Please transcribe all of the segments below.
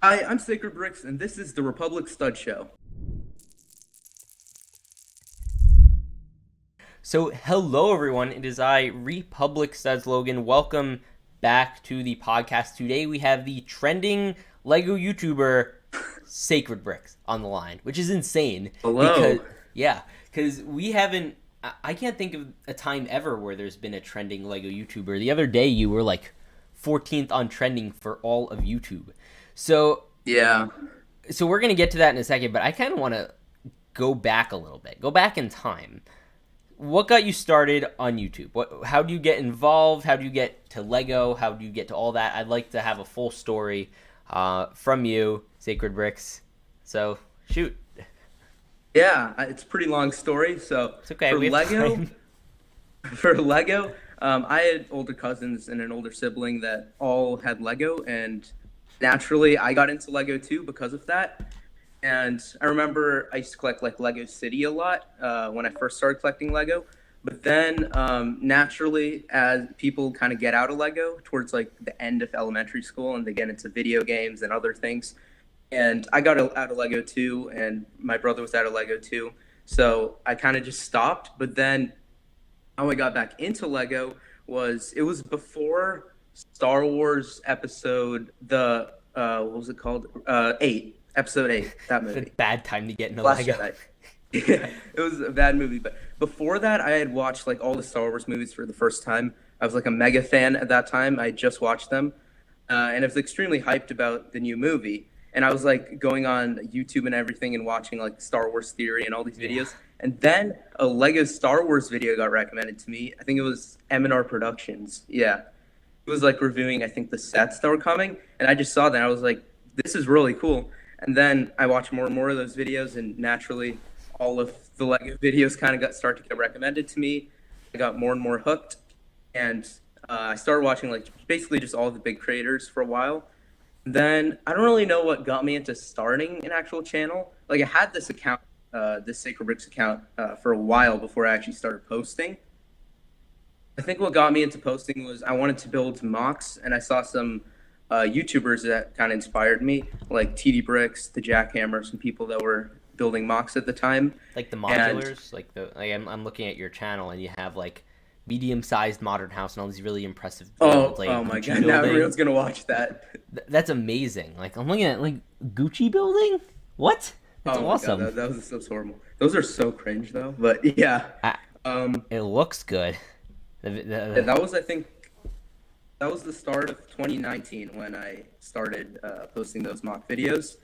Hi, I'm SacredBricks, and this is the Republic Stud Show. So, hello everyone. It is I, Republic Studs Logan. Welcome back to the podcast. Today we have the trending Lego YouTuber SacredBricks on the line, which is insane because Hello. because we haven't. I can't think of a time ever where there's been a trending Lego YouTuber. The other day you were like 14th on trending for all of YouTube. So, Yeah. we're gonna get to that in a second, but I kind of want to go back a little bit, go back in time. What got you started on YouTube? How do you get involved? How do you get to Lego? How do you get to all that? I'd like to have a full story from you, Sacred Bricks. So shoot, Yeah, it's a pretty long story. So it's okay. for We have Lego, time. for Lego, I had older cousins and an older sibling that all had Lego, and naturally, I got into Lego too because of that. And I remember I used to collect like Lego City a lot when I first started collecting Lego. But then naturally, as people kind of get out of Lego towards like the end of elementary school and they get into video games and other things, and I got out of Lego too, and my brother was out of Lego too. So I kind of just stopped. But then how I got back into Lego was it was before Star Wars episode what was it called? Eight, episode eight, that It's a movie. bad time to get into Last Lego. Jedi. Yeah, it was a bad movie, but before that, I had watched like all the Star Wars movies for the first time. I was like a mega fan at that time. I just watched them, and I was extremely hyped about the new movie. And I was like going on YouTube and everything and watching like Star Wars Theory and all these Yeah. videos. And then a Lego Star Wars video got recommended to me. I think it was M&R Productions. Yeah, it was like reviewing I think the sets that were coming, and I just saw that and I was like, this is really cool. And then I watched more and more of those videos, and naturally, all of the Lego videos kind of got start to get recommended to me. I got more and more hooked, and I started watching like basically just all the big creators for a while. Then I don't really know what got me into starting an actual channel. Like I had this account, this Sacred Bricks account, for a while before I actually started posting. I think what got me into posting was I wanted to build mocks, and I saw some YouTubers that kind of inspired me, like TD Bricks, the Jackhammer, some people that were building mocks at the time. Like the And modulars, I'm looking at your channel and you have like medium-sized modern house and all these really impressive builds, like a oh my Gucci God, now building. everyone's gonna watch that. That's amazing. Like I'm looking at like Gucci building. What? That's Oh my God, awesome. that was so horrible. Those are so cringe though. But yeah, I, um, it looks good. yeah, that was I think that was the start of 2019 when I started posting those mock videos.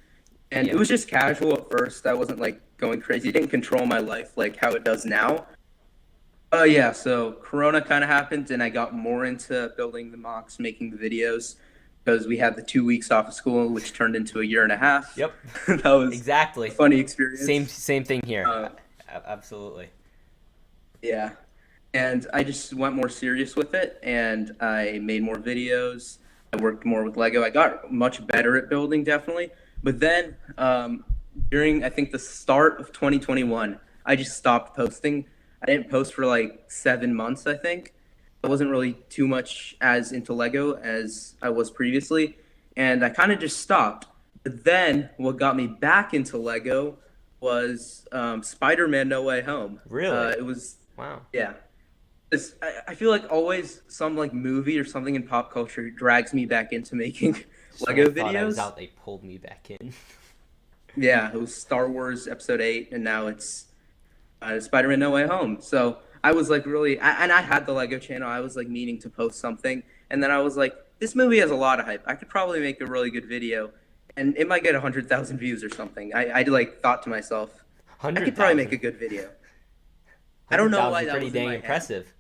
And it Yeah. was just casual at first. I wasn't like going crazy. It didn't control my life like how it does now. Yeah, so Corona kind of happened, and I got more into building the mocks, making the videos, because we had the 2 weeks off of school, which turned into a year and a half. Yep. That was a Exactly. funny Same experience. same thing here. Uh, Absolutely. yeah, and I just went more serious with it, and I made more videos. I worked more with Lego. I got much better at building, definitely. But then, during I think the start of 2021, I just stopped posting. I didn't post for like 7 months, I think. I wasn't really too much as into Lego as I was previously, and I kind of just stopped. But then, what got me back into Lego was Spider-Man: No Way Home. Really? It was Wow. yeah. I feel like always some like movie or something in pop culture drags me back into making Just when I Lego thought I was videos. out, they pulled me back in. Yeah, it was Star Wars Episode 8, and now it's Spider-Man: No Way Home. So I was like really, and I had the Lego channel. I was like meaning to post something, and then I was like, this movie has a lot of hype. I could probably make a really good video, and it might get 100,000 views or something. I like thought to myself, I could probably make a 100,000. good video. I don't know 100,000 why is that pretty was in dang my head. impressive.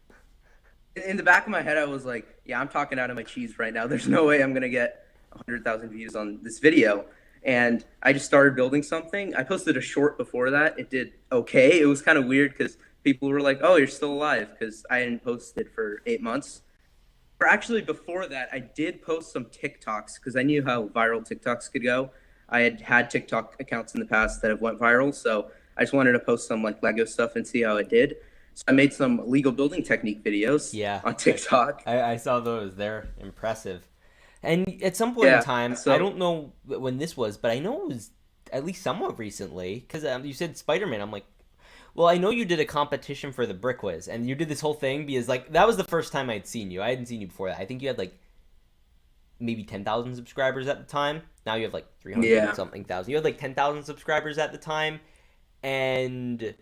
In the back of my head, I was like, yeah, I'm talking out of my cheese right now. There's no way I'm gonna get 100,000 views on this video. And I just started building something. I posted a short before that. It did okay. It was kind of weird because people were like, "Oh, you're still alive," because I hadn't posted for 8 months. Or actually, before that, I did post some TikToks because I knew how viral TikToks could go. I had TikTok accounts in the past that have went viral, so I just wanted to post some like Lego stuff and see how it did. So I made some legal building technique videos Yeah, on TikTok. I saw those. They're impressive. And at some point in Yeah. time, I So don't know when this was, but I know it was at least somewhat recently because you said Spider-Man. I'm like, well, I know you did a competition for the Brick Quiz, and you did this whole thing because like that was the first time I'd seen you. I hadn't seen you before that. I think you had like maybe 10,000 subscribers at the time. Now you have like 300 yeah. something thousand. You had like 10,000 subscribers at the time, and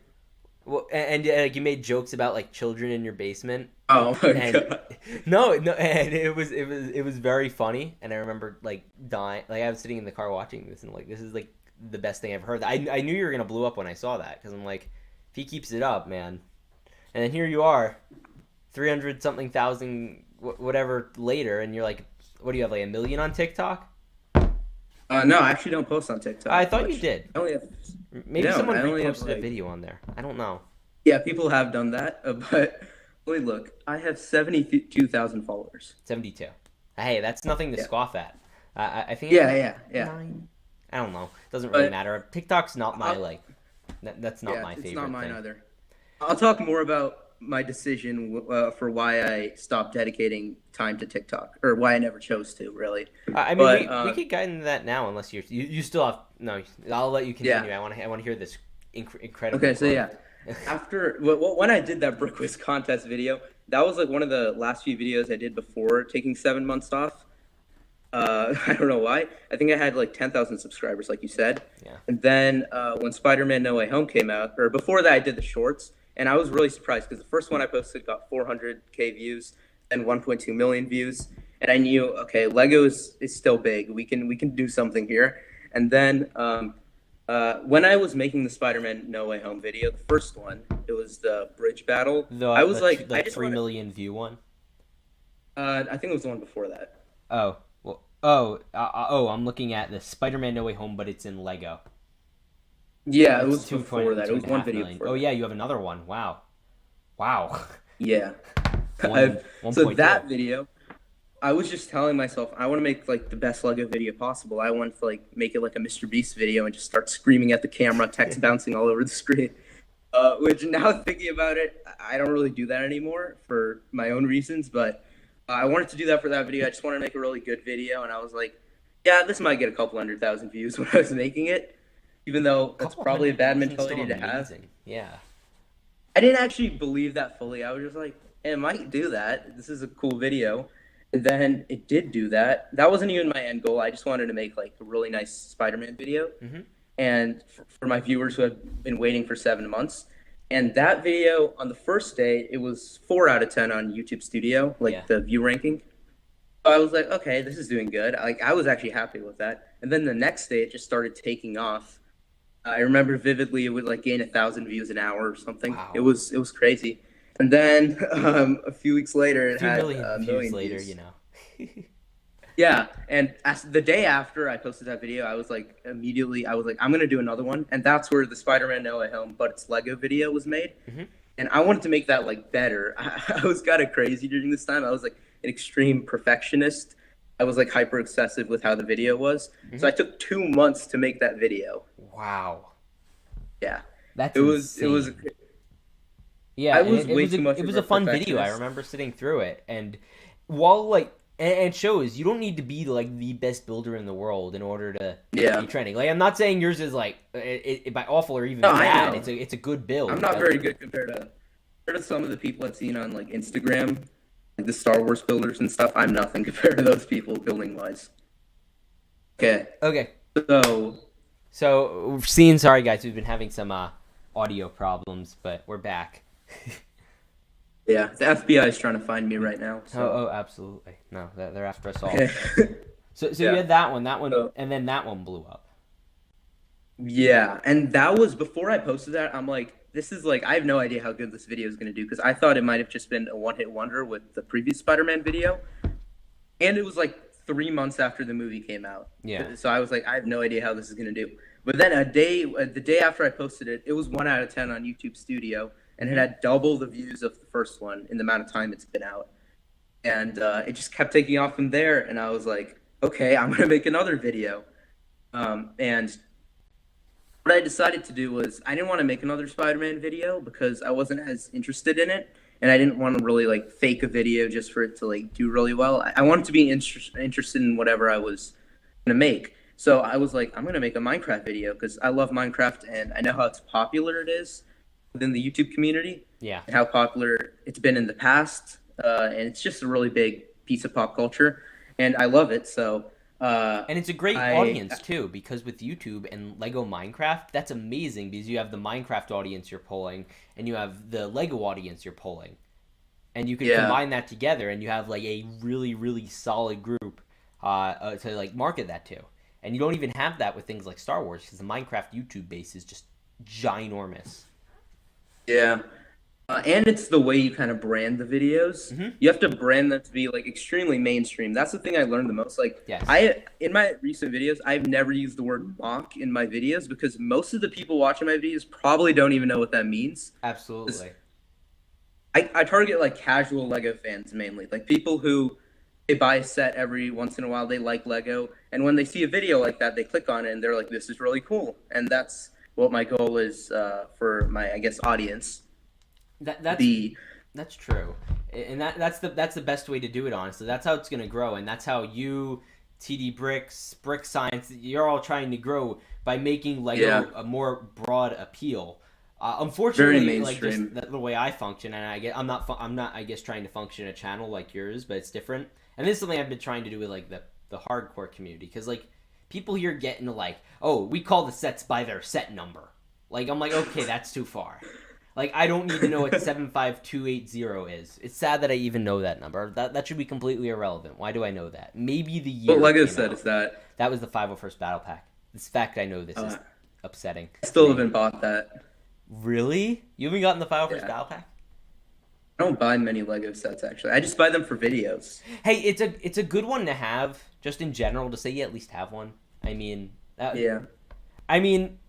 well, and like you made jokes about like children in your basement, Oh my and god. no, and it was very funny. And I remember like dying. Like I was sitting in the car watching this, and like this is like the best thing I've heard. I knew you were gonna blow up when I saw that because I'm like, if he keeps it up, man. And then here you are, 300 something thousand whatever later, and you're like, what do you have, like a million on TikTok? No, I actually don't post on I TikTok thought you much. did. I only have Maybe no, someone I only have reposted a like video on there. I don't know. yeah, people have done that, but wait, look, I have 72,000 followers. 72. Hey, that's nothing to Yeah. scoff at. I think Yeah, yeah, yeah. nine. I don't know. Doesn't really But matter. TikTok's not my I'll, like. That's not yeah, my it's not favorite mine thing. either. I'll talk more about my decision for why I stopped dedicating time to TikTok, or why I never chose to, really. I mean, But we could get into that now, unless you still have no. I'll let you yeah. continue. I want to hear this incredible Okay, so quote. yeah, after when I did that brick quiz contest video, that was like one of the last few videos I did before taking 7 months off. I don't know why. I think I had like 10,000 subscribers, like you said. Yeah. And then when Spider-Man No Way Home came out, or before that, I did the shorts, and I was really surprised because the first one I posted got 400K views and 1.2 million views, and I knew, okay, Lego is still big. We can do something here. And then when I was making the Spider-Man No Way Home video, the first one, it was the bridge battle. I was like, I like just 3 million view one. I think it was the one before that. Oh well. I'm looking at the Spider-Man No Way Home, but it's in Lego. Yeah, it It's was two before point that. two It was and a one half video million. before Oh that. yeah, you have another one. Wow. Yeah. One So 1.2. that video, I was just telling myself I want to make like the best Lego video possible. I want to like make it like a Mr. Beast video and just start screaming at the camera, text bouncing all over the screen. Which now thinking about it, I don't really do that anymore for my own reasons. But I wanted to do that for that video. I just wanted to make a really good video, and I was like, yeah, this might get a couple 100,000 views when I was making it, even though that's Couple probably a hundred bad thousand still mentality to have. amazing. Yeah. I didn't actually believe that fully. I was just like, hey, it might do that. This is a cool video. And then it did do that. That wasn't even my end goal. I just wanted to make like a really nice Spider-Man video. Mm-hmm. And for my viewers who have been waiting for 7 months. And that video on the first day, it was 4 out of 10 on YouTube Studio, like Yeah. the view ranking. So I was like, okay, this is doing good. Like I was actually happy with that. And then the next day, it just started taking off. I remember vividly it would like gain 1,000 views an hour or something. Wow. It was crazy. And then a few weeks later, A it few had million a views million later, views. you know. Yeah, and as the day after I posted that video, I was like, I'm gonna do another one, and that's where the Spider-Man No Way Home, but it's Lego video was made, Mhm. and I wanted to make that like better. I was kind of crazy during this time. I was like an extreme perfectionist. I was like hyper obsessive with how the video was, so I took 2 months to make that video. Wow. Yeah, That's it was. insane. Yeah, I and was it way was too much it of was a a fun video. I perfectionist. remember sitting through it, and while like and it shows you don't need to be like the best builder in the world in order to Yeah. be trending. Like I'm not saying yours is like by awful or even No, I bad. know. It's a good build. I'm not but- very good compared to some of the people I've seen on like Instagram, like the Star Wars builders and stuff. I'm nothing compared to those people building wise. Okay, Okay, so so seeing sorry guys, we've been having some audio problems, but we're back. yeah, the FBI is trying to find me right now. So. Oh, absolutely. No, they're after us all. Okay. So Yeah. you had that one, So- and then that one blew up. Yeah, and that was before I posted that. I'm like, this is like, I have no idea how good this video is going to do because I thought it might have just been a one-hit wonder with the previous Spider-Man video, and it was like 3 months after the movie came out. Yeah. So I was like, I have no idea how this is going to do. But then the day after I posted it, it was 1 out of 10 on YouTube Studio, and it had double the views of the first one in the amount of time it's been out. And it just kept taking off from there, and I was like, okay, I'm going to make another video. And what I decided to do was I didn't want to make another Spider-Man video because I wasn't as interested in it. and I didn't want to really like fake a video just for it to like do really well. I wanted to be interested in whatever I was gonna make. So I was like, I'm gonna make a Minecraft video because I love Minecraft and I know how popular it is within the YouTube community Yeah. and how popular it's been in the past. And it's just a really big piece of pop culture, and I love it. So And it's a great I audience too, because with YouTube and Lego Minecraft, that's amazing because you have the Minecraft audience you're pulling, and you have the Lego audience you're pulling, and you can yeah combine that together, and you have like a really really solid group to like market that to. And you don't even have that with things like Star Wars because the Minecraft YouTube base is just ginormous. yeah. And it's the way you kind of brand the videos. Mm-hmm. You have to brand them to be like extremely mainstream. That's the thing I learned the most. Like Yes. I in my recent videos, I've never used the word mock in my videos because most of the people watching my videos probably don't even know what that means. Absolutely. I target like casual Lego fans mainly, like people who they buy a set every once in a while. They like Lego, and when they see a video like that, they click on it and they're like, "This is really cool." And that's what my goal is for my, I guess, audience. That's The That's true, and that's the best way to do it. Honestly, that's how it's gonna grow, and that's how you, TD Bricks, Brick Science, you're all trying to grow by making Lego yeah, a more broad appeal. very Unfortunately, like just mainstream. the way I function, and I'm not I guess trying to function a channel like yours, but it's different. And this is something I've been trying to do with like the hardcore community, because like people here get into like, oh, we call the sets by their set number. Like I'm like, okay, that's too far. Like I don't need to know what 75280 is. It's sad that I even know that number. That should be completely irrelevant. Why do I know that? Maybe the year What it Lego came set out. is that? That was the 501st Battle Pack. This fact I know this is Uh, upsetting I to still me. haven't bought that. Really? You haven't gotten the 501st Yeah, Battle Pack? I don't buy many Lego sets actually. I just buy them for videos. Hey, it's a good one to have just in general to say you at least have one. I mean, Yeah,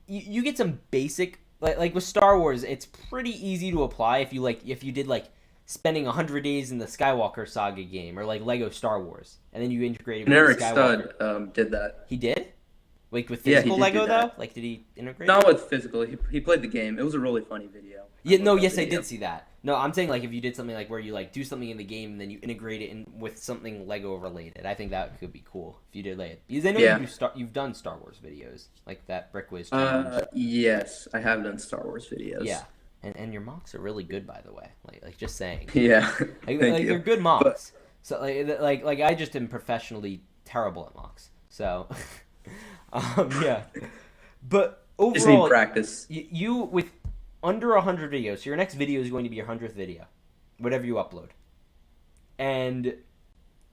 you get some basic like with Star Wars, it's pretty easy to apply if you did like spending 100 days in the Skywalker saga game or like Lego Star Wars, and then you integrated and with Eric the Skywalker. Stud did that. He did? Like with Yeah, he physical did do Lego though? that. Like did he integrate it? Not with physical. He played the game. It was a really funny video. I Yeah, love no, that yes, I video. did see that. No, I'm saying like if you did something like where you like do something in the game and then you integrate it in with something Lego related. I think that could be cool if you did like because I know Yeah. you've done Star Wars videos like that Brick Whiz challenge. Yes, I have done Star Wars Yeah, videos. and your mocks are really good by the way. Like just saying, Yeah, thank like they're you. good But mocks. So like I just am professionally terrible at mocks. So yeah, but just need overall, practice. you with under 100 videos. So your next video is going to be your 100th video, whatever you upload, and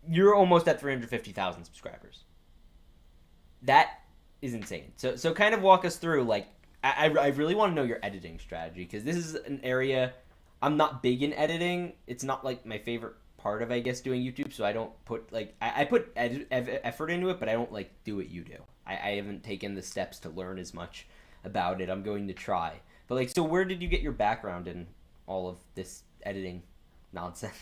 you're almost at 350,000 subscribers. That is insane. So kind of walk us through like I really want to know your editing strategy because this is an area I'm not big in editing. It's not like my favorite part of I guess doing YouTube. So I don't put like I put effort into it, but I don't like do what you do. I haven't taken the steps to learn as much about it. I'm going to try. But like, so where did you get your background in all of this editing nonsense?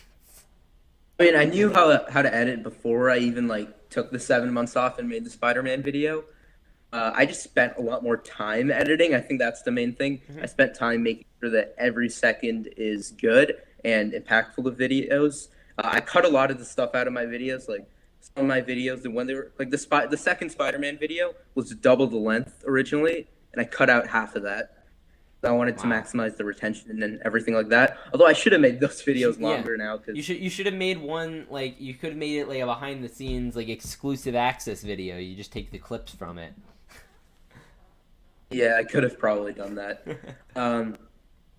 I mean, I knew how to edit before I even like took the 7 months off and made the Spider-Man video. I just spent a lot more time editing. I think that's the main thing. Mm-hmm. I spent time making sure that every second is good and impactful of videos. I cut a lot of the stuff out of my videos, like some of my videos, and when they were like the second Spider-Man video was double the length originally, and I cut out half of that. I wanted to Wow. maximize the retention and everything like that. Although I should have made those videos Yeah. longer now because You should have made one like you could have made it like a behind the scenes like exclusive access video. You just take the clips from it. yeah, I could have probably done that.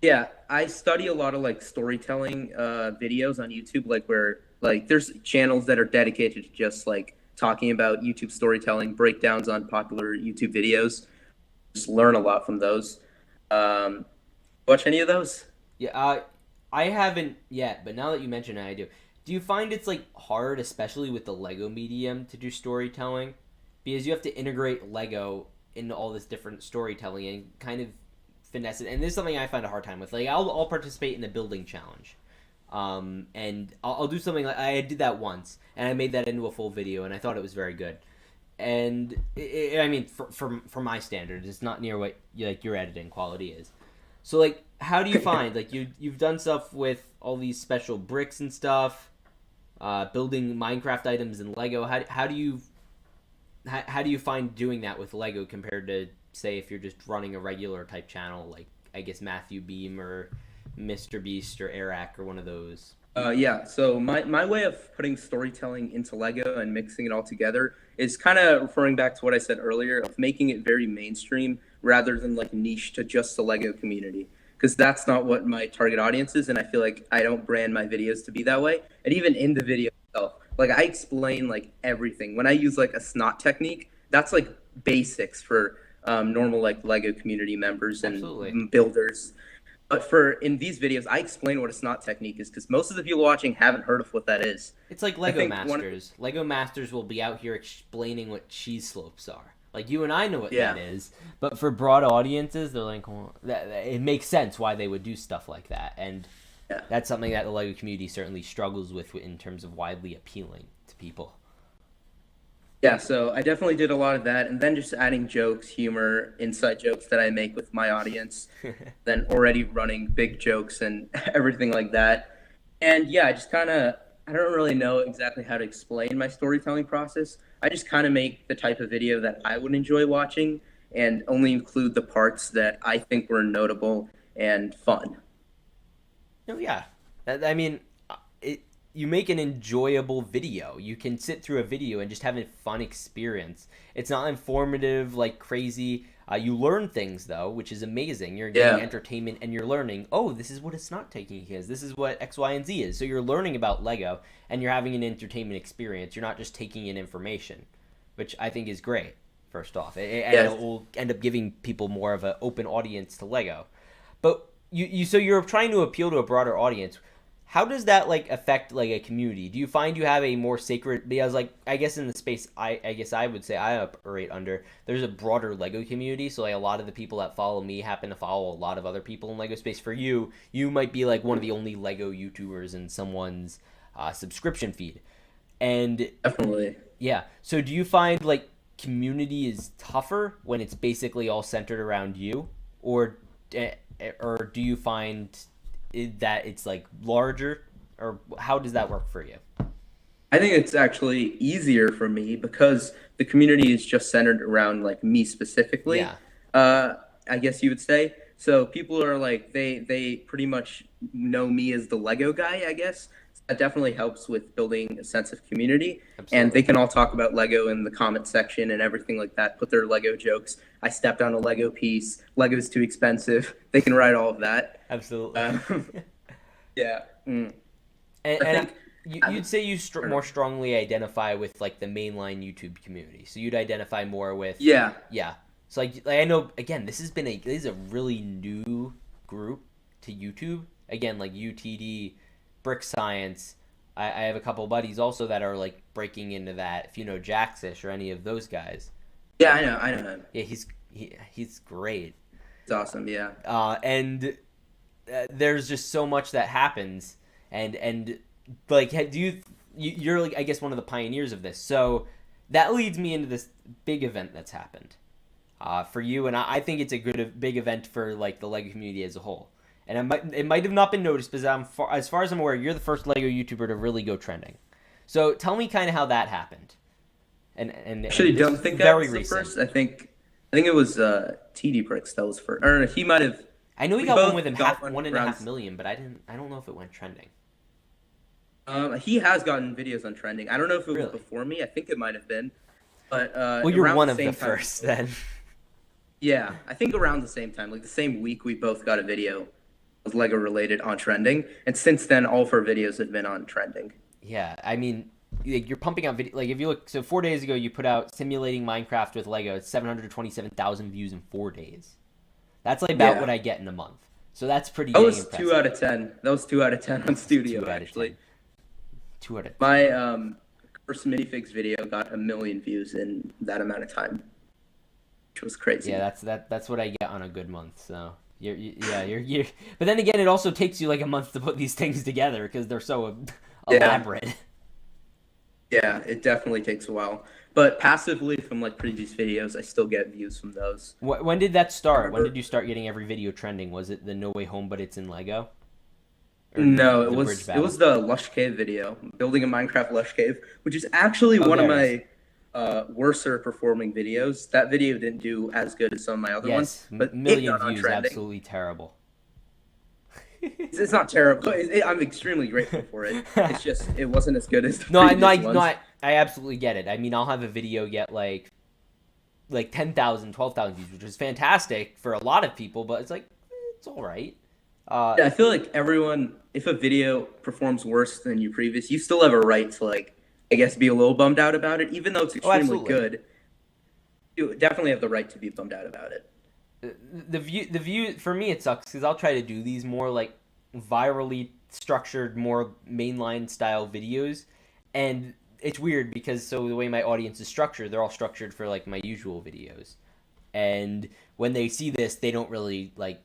Yeah, I study a lot of like storytelling videos on YouTube, like where like there's channels that are dedicated to just like talking about YouTube storytelling, breakdowns on popular YouTube videos. Just learn a lot from those. Watch any of those? Yeah, I haven't yet, but now that you mention it, I do. Do you find it's like hard, especially with the Lego medium, to do storytelling? Because you have to integrate Lego into all this different storytelling and kind of finesse it. And this is something I find a hard time with. Like, I'll participate in the building challenge, and I'll do something like I did that once, and I made that into a full video, and I thought it was very good. And I mean, for my standards, it's not near what like your editing quality is. So like, how do you find like you've done stuff with all these special bricks and stuff, building Minecraft items and Lego. How do you find doing that with Lego compared to say if you're just running a regular type channel like I guess Matthew Beam or Mr. Beast or Eric or one of those? Yeah, so my way of putting storytelling into Lego and mixing it all together is kind of referring back to what I said earlier of making it very mainstream rather than like niche to just the Lego community. Because that's not what my target audience is, and I feel like I don't brand my videos to be that way. And even in the video itself, like I explain like everything. When I use like a snot technique, that's like basics for normal like Lego community members and Absolutely. builders. But for in these videos, I explain what a snot technique is because most of the people watching haven't heard of what that is. It's like I Lego think Masters. Lego Masters will be out here explaining what cheese slopes are. Like you and I know what yeah, that is, but for broad audiences, they're like, well, it makes sense why they would do stuff like that, and yeah, that's something that the Lego community certainly struggles with in terms of widely appealing to people. yeah. So I definitely did a lot of that, and then just adding jokes, humor, inside jokes that I make with my audience, then already running big jokes and everything like that. And yeah, I don't really know exactly how to explain my storytelling process. I just kind of make the type of video that I would enjoy watching and only include the parts that I think were notable and fun. No, yeah. I mean, it. You make an enjoyable video. You can sit through a video and just have a fun experience. It's not informative like crazy. You learn things though, which is amazing. You're getting Yeah, entertainment and you're learning. Oh, this is what a snot technique is. This is what X, Y, and Z is. So you're learning about Lego and you're having an entertainment experience. You're not just taking in information, which I think is great. First off, and yeah. it will end up giving people more of an open audience to Lego. But so you're trying to appeal to a broader audience. How does that like affect like a community? Do you find you have a more sacred because like I guess in the space I guess I would say I operate under, there's a broader Lego community, so like a lot of the people that follow me happen to follow a lot of other people in Lego space. For you, you might be like one of the only Lego YouTubers in someone's subscription feed. And Definitely. yeah, so do you find like community is tougher when it's basically all centered around you, or eh, or do you find that it's like larger, or how does that work for you? I think it's actually easier for me because the community is just centered around like me specifically. Yeah, Uh, I guess you would say. So people are like they pretty much know me as the Lego guy, I guess. That definitely helps with building a sense of community. And they absolutely. can all talk about Lego in the comment section and everything like that. Put their Lego jokes. I stepped on a Lego piece. Lego's too expensive. They can write all of that. Absolutely. Um, yeah. I And think you'd say you I don't more know. strongly identify with like the mainline YouTube community. So you'd identify more with, Yeah. yeah. So like I know again, this is a really new group to YouTube. Again, like UTD, Brick Science. I have a couple buddies also that are like breaking into that. If you know Jaxish or any of those guys, Yeah, I know. I know him. yeah, he's great. It's awesome. Yeah. And there's just so much that happens, and like you're like I guess one of the pioneers of this. So that leads me into this big event that's happened for you, and I think it's a big event for like the Lego community as a whole. And it might have not been noticed because as far as I'm aware, you're the first Lego YouTuber to really go trending. So tell me kind of how that happened. Actually, And this don't is think I very was the recent. first. I think it was TD Bricks that was first. Or he might have. I know he We got one both with him got one one and a around. half million, but I don't know if it went trending. He has gotten videos on trending. I don't know if it was Really? before me. I think it might have been, but Well, you're around one the of the same time. first then. Yeah, I think around the same time, like the same week, we both got a video was Lego related on trending, and since then, all of our videos have been on trending. Yeah, I mean, like, you're pumping out video. Like if you look, so 4 days ago you put out simulating Minecraft with Lego. It's 727,000 views in 4 days. That's like about Yeah, what I get in a month. So that's pretty that dang was two impressive. out of ten. That was 2 out of 10 on Two Studio out of actually. ten. Two out of My first minifigs video got 1 million views in that amount of time, which was yeah. crazy. That's what I get on a good month. So yeah, you're. But then again, it also takes you like a month to put these things together because they're so Yeah, elaborate. yeah, it definitely takes a while. But passively from like previous videos, I still get views from those. When did that I start? When remember. did you start getting every video trending? Was it the No Way Home, but it's in Lego, or No, the bridge it battle? was the Lush Cave video, building a Minecraft Lush Cave, which is actually Oh, one of there it is. my worser performing videos. That video didn't do as good as some of my other ones, Yes, but it million got on views, trending. absolutely terrible. It's not terrible. I'm extremely grateful for it. It's just it wasn't as good as the No, I no, previous I no, ones. I absolutely get it. I mean, I'll have a video get like 10,000, 12,000 views, which is fantastic for a lot of people, but it's like it's all right. Yeah, I feel like everyone, if a video performs worse than your previous, you still have a right to like, I guess, be a little bummed out about it, even though it's Oh, extremely absolutely. good. You definitely have the right to be bummed out about it. The view for me it sucks because I'll try to do these more like virally structured, more mainline style videos, and it's weird because so the way my audience is structured, they're all structured for like my usual videos, and when they see this, they don't really like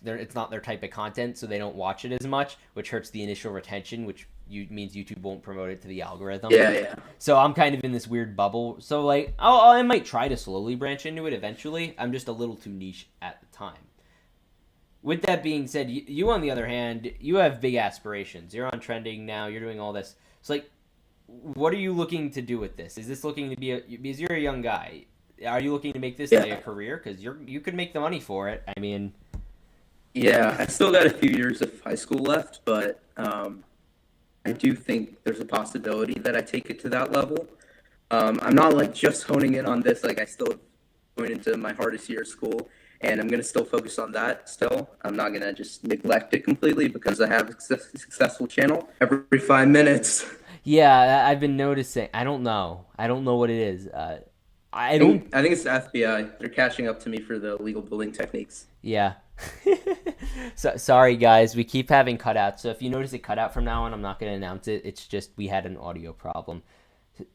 it's not their type of content, so they don't watch it as much, which hurts the initial retention, which means YouTube won't promote it to the algorithm. Yeah, yeah. So I'm kind of in this weird bubble. So like, I might try to slowly branch into it eventually. I'm just a little too niche at the time. With that being said, you on the other hand, you have big aspirations. You're on trending now. You're doing all this. It's like, what are you looking to do with this? Is this looking to be because you're a young guy? Are you looking to make this like a Yeah. career? Because you could make the money for it. I mean, Yeah, I still got a few years of high school left, but I do think there's a possibility that I take it to that level. I'm not like just honing in on this. Like I still going into my hardest year of school, and I'm gonna still focus on that. Still, I'm not gonna just neglect it completely because I have a successful channel every 5 minutes. yeah, I've been noticing. I don't know. I don't know what it is. I don't. I think it's the FBI. They're catching up to me for the illegal building techniques. Yeah. So sorry guys, we keep having cutouts. So if you notice a cutout from now on, I'm not going to announce it. It's just we had an audio problem.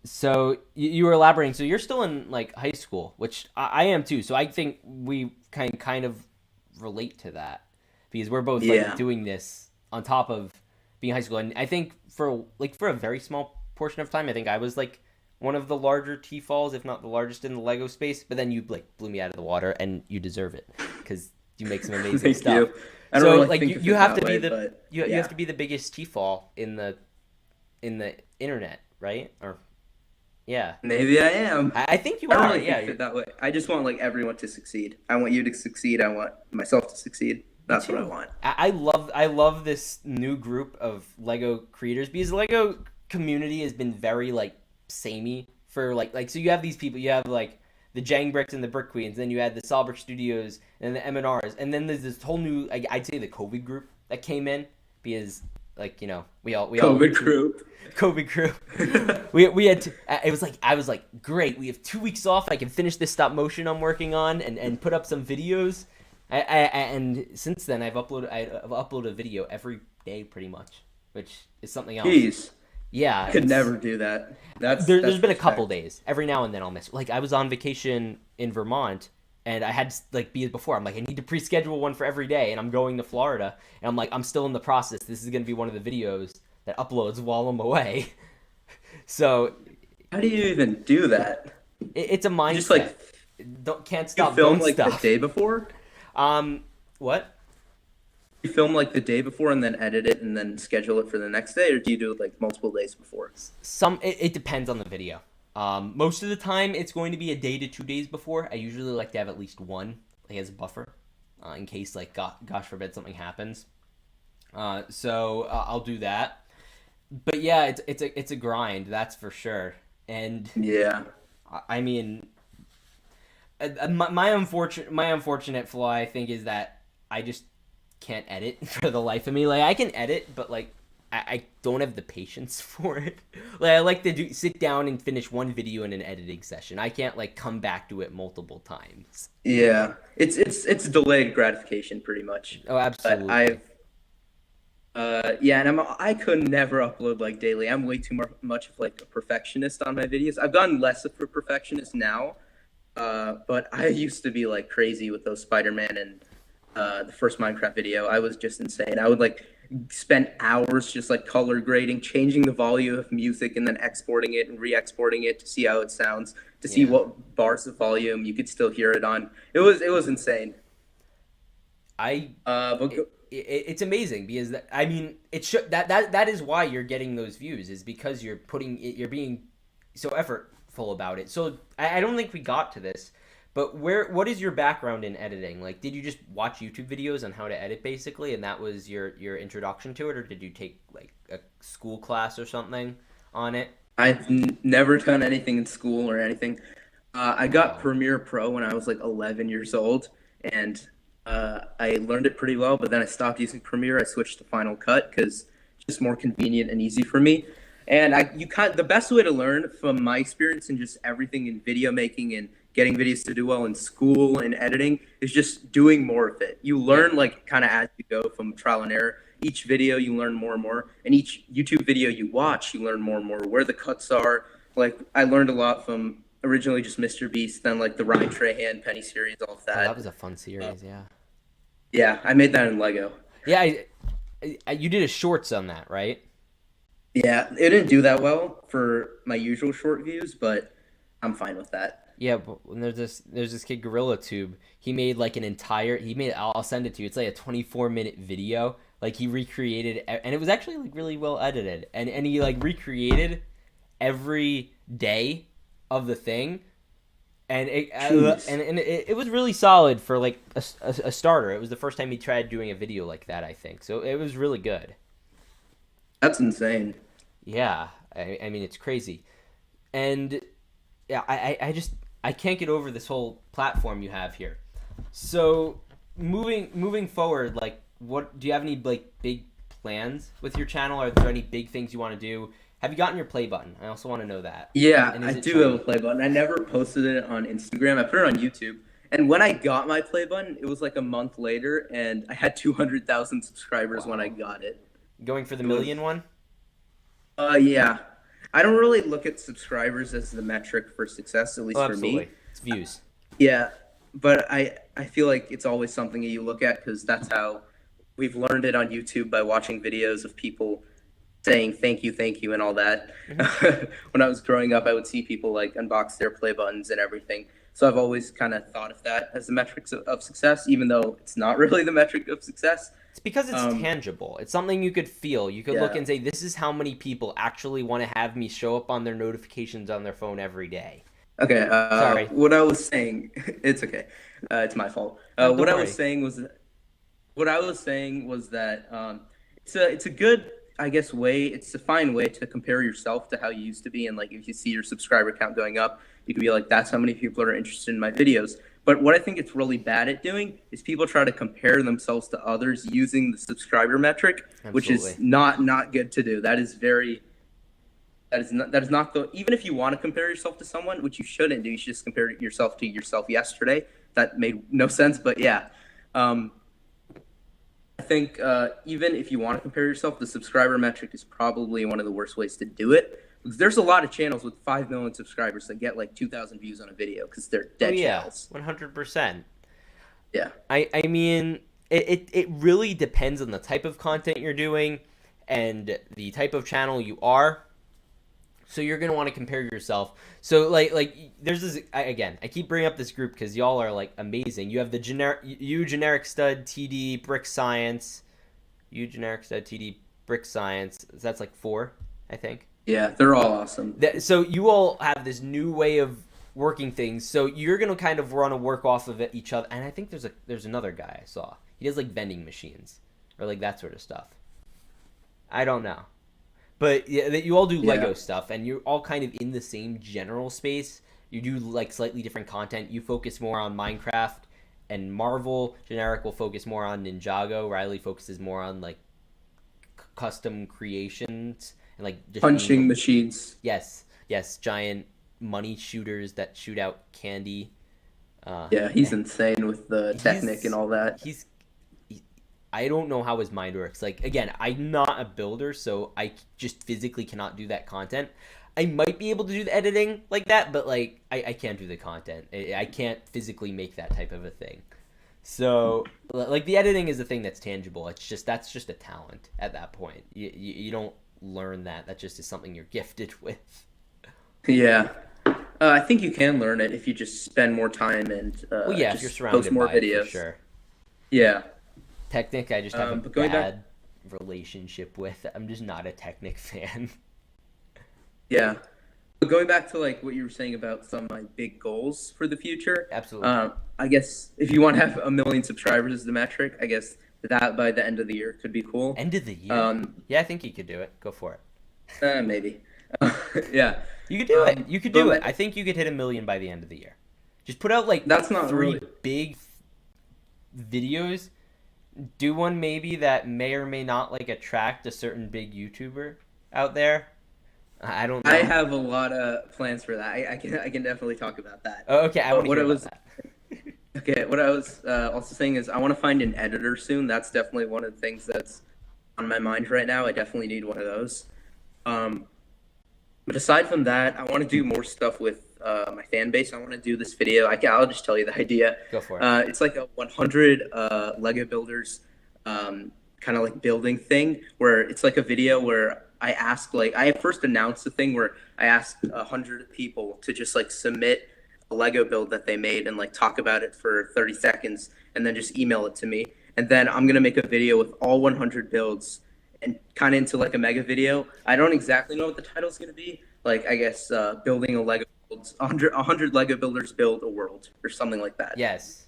So you were elaborating. So you're still in like high school, which I am too. So I think we can kind of relate to that because we're both like Yeah. doing this on top of being in high school. And I think for a very small portion of time, I think I was like one of the larger T falls, if not the largest in the Lego space. But then you like blew me out of the water, and you deserve it because you make some amazing Thank stuff. you. I don't So really like think of you it have that to be way, the but you have yeah. to be the biggest T fall in the internet, right? Or yeah, Maybe I am. I think you I don't are. really Yeah, think of it that way. I just want like everyone to succeed. I want you to succeed. I want myself to succeed. me That's what I too. want. I love this new group of Lego creators because Lego community has been very like samey for like so you have these people, you have like the Jang Bricks and the Brick Queens, then you had the Solbrick Studios and the M&Rs, and then there's this whole new I'd say the COVID group that came in because like we all COVID group. COVID crew. We had it was like I was like great, we have 2 weeks off, I can finish this stop motion I'm working on and put up some videos. And since then I've uploaded a video every day pretty much, which is something else. Jeez, Yeah, I could it's never do that. That's there's been a couple respect. days. Every now and then I'll miss. Like I was on vacation in Vermont, and I had to like be before. I'm like I need to pre-schedule one for every day, and I'm going to Florida, and I'm like I'm still in the process. This is gonna be one of the videos that uploads while I'm away. So How do you even do that? it's a You just mindset. like Don't can't you stop, film don't like the stop. day before. What? You film like the day before and then edit it and then schedule it for the next day, or do you do it like multiple days before? It depends on the video. Most of the time, it's going to be a day to 2 days before. I usually like to have at least one, like as a buffer, in case like gosh forbid something happens. So I'll do that. But yeah, it's a grind, that's for sure. And Yeah. I mean, my unfortunate flaw I think is that I just can't edit for the life of me. Like I can edit, but like I don't have the patience for it. Like I like to sit down and finish one video in an editing session. I can't like come back to it multiple times. Yeah. It's delayed gratification pretty much. Oh, But absolutely. yeah, and I could never upload like daily. I'm way too much of like a perfectionist on my videos. I've gotten less of a perfectionist now, but I used to be like crazy with those Spider-Man and the first Minecraft video. I was just insane. I would like spent hours just like color grading, changing the volume of music, and then exporting it and re-exporting it to see how it sounds, to see Yeah. what bars of volume you could still hear it on. It was insane. I But it's amazing because I mean that is why you're getting those views, is because you're being so effortful about it. So I don't think we got to this, but what is your background in editing? Like, did you just watch YouTube videos on how to edit basically, and that was your introduction to it, or did you take like a school class or something on it? Never done anything in school or anything. I got Wow. Premiere Pro when I was like 11 years old, and I learned it pretty well. But then I stopped using Premiere. I switched to Final Cut because it's just more convenient and easy for me. And the best way to learn from my experience and just everything in video making and getting videos to do well in school and editing is just doing more of it. You Yeah. learn like kind of as you go from trial and error. Each video you learn more and more, and each YouTube video you watch you learn more and more where the cuts are. Like I learned a lot from originally just Mr. Beast, then like the Ryan Trahan Penny series, all of Oh, that that. was a fun series. Yeah. Yeah, I made that in Lego. Yeah. You did a shorts on that, right? Yeah, it didn't do that well for my usual short views, but I'm fine with that. Yeah, but when there's this kid Gorilla Tube. He made like an entire. He made. I'll send it to you. It's like a 24-minute video. Like he recreated, and it was actually like really well edited. And he like recreated every day of the thing, and Jeez, it was really solid for like a starter. It was the first time he tried doing a video like that, I think. So it was really good. that's insane. Yeah, I mean it's crazy, and yeah, I can't get over this whole platform you have here. So moving forward, like what do you have any like big plans with your channel? Are there any big things you want to do? Have you gotten your play button? I also want to know that. Yeah, And I is it do have a shiny? play button. I never posted it on Instagram. I put it on YouTube. And when I got my play button, it was like a month later, and I had 200,000 subscribers when I Wow. got it. Going for the It was, million one? yeah. I don't really look at subscribers as the metric for success, at Oh, least for me. absolutely. It's views. Yeah, but I feel like it's always something that you look at because that's how we've learned it on YouTube by watching videos of people saying thank you, and all that. Hmm. When I was growing up, I would see people like unbox their play buttons and everything. So I've always kind of thought of that as the metrics of success, even though it's not really the metric of success. It's because it's Um, tangible. It's something you could feel. You could look yeah. and say, "This is how many people actually want to have me show up on their notifications on their phone every day." Okay. Sorry. What I was saying, it's okay. It's my fault. No, don't What I was worry. saying was what I was saying was that it's a good, I guess, way. It's a fine way to compare yourself to how you used to be, and like if you see your subscriber count going up, you can be like, that's how many people are interested in my videos. But what I think it's really bad at doing is people try to compare themselves to others using the subscriber metric, which is Absolutely. not good to do. That is not the, even if you want to compare yourself to someone, which you shouldn't do, you should just compare yourself to yourself yesterday. That made no sense, but yeah. Um, I think even if you want to compare yourself, the subscriber metric is probably one of the worst ways to do it. Because there's a lot of channels with 5 million subscribers that get like 2,000 views on a video because they're Oh dead yeah, channels. 100%. Yeah. I mean, it really depends on the type of content you're doing and the type of channel you are. So you're gonna want to compare yourself. So like there's this again. I keep bringing up this group because y'all are like amazing. You have the generic stud TD brick science, you generic stud TD brick science. That's like four, I think. Yeah, they're all awesome. So you all have this new way of working things. So you're gonna kind of want to work off of each other. And I think there's another guy I saw. He does like vending machines or like that sort of stuff. I don't know. But yeah, that you all do Yeah. Lego stuff, and you're all kind of in the same general space. You do like slightly different content. You focus more on Minecraft and Marvel. Generic will focus more on Ninjago. Riley focuses more on like custom creations and like just Punching being machines. yes, giant money shooters that shoot out candy. Uh, Yeah, he's insane with the Technic and he's all that. he's I don't know how his mind works. Like again, I'm not a builder, so I just physically cannot do that content. I might be able to do the editing like that, but like I can't do the content. I can't physically make that type of a thing. So, like, the editing is the thing that's tangible. That's just a talent at that point. You don't learn that. That just is something you're gifted with. Yeah. I think you can learn it if you just spend more time and Well, yeah, if you're just post surrounded more by it, for videos. sure. Yeah. Technic, I just have a But going back, bad relationship with. I'm just not a Technic fan. yeah. But going back to like what you were saying about some of my big goals for the future, Absolutely. I guess if you want to have 1 million subscribers as the metric, I guess that by the end of the year could be cool. End of the year? Um, Yeah, I think you could do it. Go for it. Maybe. Yeah. You could do it. You could do it. But I think you could hit 1 million by the end of the year. Just put out like that's not three really. big videos. Do one maybe that may or may not like attract a certain big YouTuber out there. I don't know. I have a lot of plans for that. I can definitely talk about that. Oh, okay, I But want to what hear I about was that. okay, what I was also saying is I want to find an editor soon. That's definitely one of the things that's on my mind right now. I definitely need one of those. Um, but aside from that, I want to do more stuff with my fan base. I want to do this video. I'll just tell you the idea. Go for it. It's like a 100 Lego builders kind of like building thing where it's like a video where I ask like I first announced the thing where I asked 100 people to just like submit a Lego build that they made and like talk about it for 30 seconds and then just email it to me. And then I'm gonna make a video with all 100 builds and kind of into like a mega video. I don't exactly know what the title's gonna be. Like I guess building a Lego builds 100 Lego builders build a world or something like that. Yes.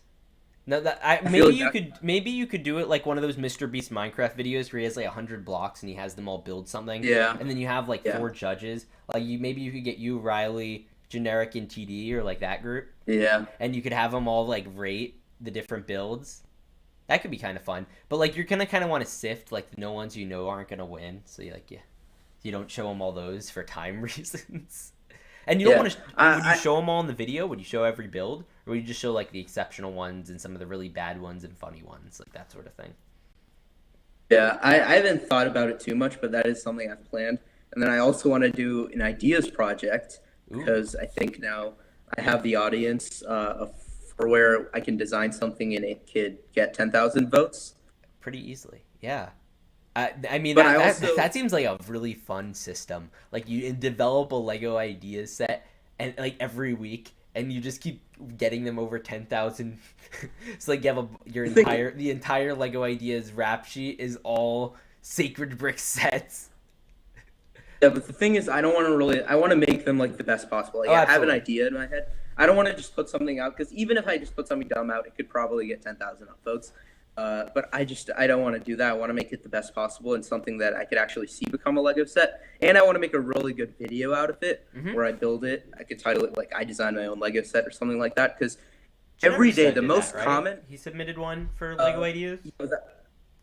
No, I feel like maybe you could do it like one of those Mr. Beast Minecraft videos where he has like 100 blocks and he has them all build something. Yeah. And then you have like Yeah. 4 judges. Like maybe you could get you, Riley, Generic, and TD or like that group, Yeah. and you could have them all like rate the different builds. That could be kind of fun. But like you're gonna kind of want to sift like the no ones you know aren't gonna win. So you don't show them all those for time reasons. And you don't Yeah. want to. Would you show them all in the video? Would you show every build, or would you just show like the exceptional ones and some of the really bad ones and funny ones, like that sort of thing? Yeah, I haven't thought about it too much, but that is something I've planned. And then I also want to do an ideas project Ooh. because I think now I have the audience for where I can design something and it could get 10,000 votes. Pretty easily, yeah. I mean, But that seems like a really fun system. Like you develop a Lego ideas set, and like every week, and you just keep getting them over 10,000. So like you have the entire Lego ideas rap sheet is all SacredBricks sets. Yeah, but the thing is, I want to make them like the best possible. Like, Oh, I have an absolutely. idea in my head. I don't want to just put something out because even if I just put something dumb out, it could probably get 10,000 upvotes. But I don't want to do that. I want to make it the best possible and something that I could actually see become a Lego set. And I want to make a really good video out of it where I build it. I could title it like I designed my own Lego set or something like that. Because every day, the most common. He submitted one for Lego ideas. I think